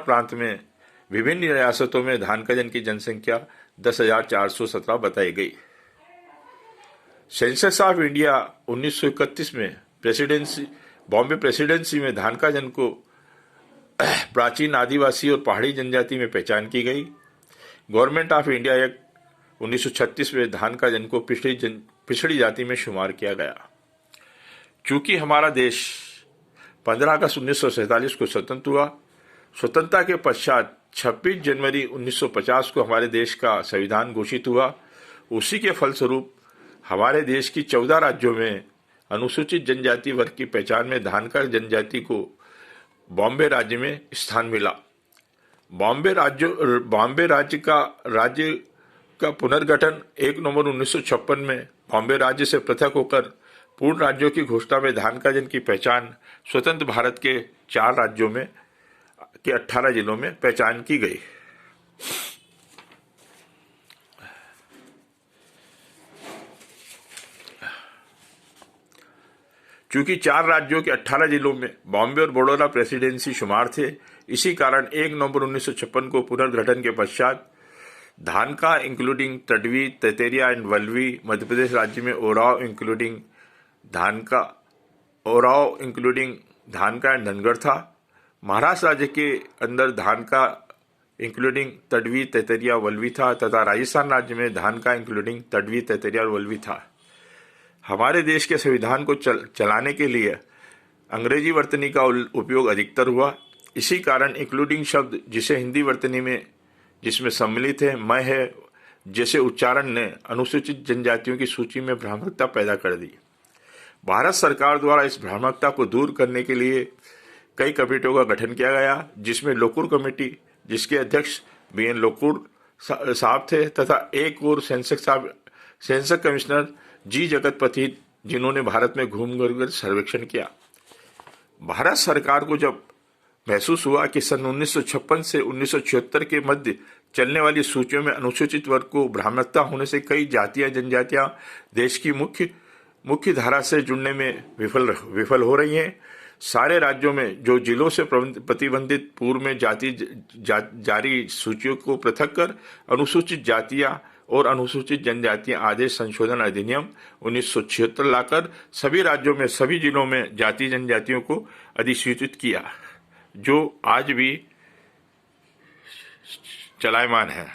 प्रांत में विभिन्न रियासतों में धान का जन की जनसंख्या 10,417 बताई गई। सेंसस ऑफ इंडिया 1931 में बॉम्बे प्रेसिडेंसी में धान का जन को प्राचीन आदिवासी और पहाड़ी जनजाति में पहचान की गई। गवर्नमेंट ऑफ इंडिया एक्ट 1936 में धान का जन को पिछड़ी जाति में शुमार किया गया। चूंकि हमारा देश 15 अगस्त 1947 को स्वतंत्र हुआ, स्वतंत्रता के पश्चात 26 जनवरी 1950 को हमारे देश का संविधान घोषित हुआ। उसी के फलस्वरूप हमारे देश की 14 राज्यों में अनुसूचित जनजाति वर्ग की पहचान में धानका जनजाति को बॉम्बे राज्य में स्थान मिला। बॉम्बे राज्य का पुनर्गठन 1 नवंबर 1956 में बॉम्बे राज्य से पृथक होकर पूर्ण राज्यों की घोषणा में धानका जन की पहचान स्वतंत्र भारत के 4 राज्यों में के 18 जिलों में पहचान की गई। चूंकि 4 राज्यों के 18 जिलों में बॉम्बे और बड़ौदा प्रेसिडेंसी शुमार थे, इसी कारण 1 नवंबर 1956 को पुनर्गठन के पश्चात धानका इंक्लूडिंग तडवी, तेतरिया एंड वल्लवी, मध्य प्रदेश राज्य में ओराव इंक्लूडिंग धानका एंड धनगढ़ था। महाराष्ट्र राज्य के अंदर धानका इंक्लूडिंग तडवी, तेतरिया, वल्लवी था तथा राजस्थान राज्य में धानका इंक्लूडिंग तडवी, तेतरिया और वल्लवी था। हमारे देश के संविधान को चलाने के लिए अंग्रेजी वर्तनी का उपयोग अधिकतर हुआ। इसी कारण इंक्लूडिंग शब्द जिसे हिंदी वर्तनी में जिसमें सम्मिलित है मैं है जैसे उच्चारण ने अनुसूचित जनजातियों की सूची में भ्रामकता पैदा कर दी। भारत सरकार द्वारा इस भ्रामकता को दूर करने के लिए कई कमेटियों का गठन किया गया, जिसमें लोकुर कमेटी, जिसके अध्यक्ष BN लोकुर साहब थे, तथा एक और सेंसस कमिश्नर G जगतपति, जिन्होंने भारत में घूम कर सर्वेक्षण किया। भारत सरकार को जब महसूस हुआ कि सन 1956 से 1976 के मध्य चलने वाली सूचियों में अनुसूचित वर्ग को भ्रामकता होने से कई जातियां जनजातियां देश की मुख्य धारा से जुड़ने में विफल हो रही हैं, सारे राज्यों में जो जिलों से प्रतिबंधित पूर्व में जारी सूचियों को पृथक कर अनुसूचित जातियां और अनुसूचित जनजातियां आदेश संशोधन अधिनियम 1976 लाकर सभी राज्यों में सभी जिलों में जाति जनजातियों को अधिसूचित किया, जो आज भी चलायमान है।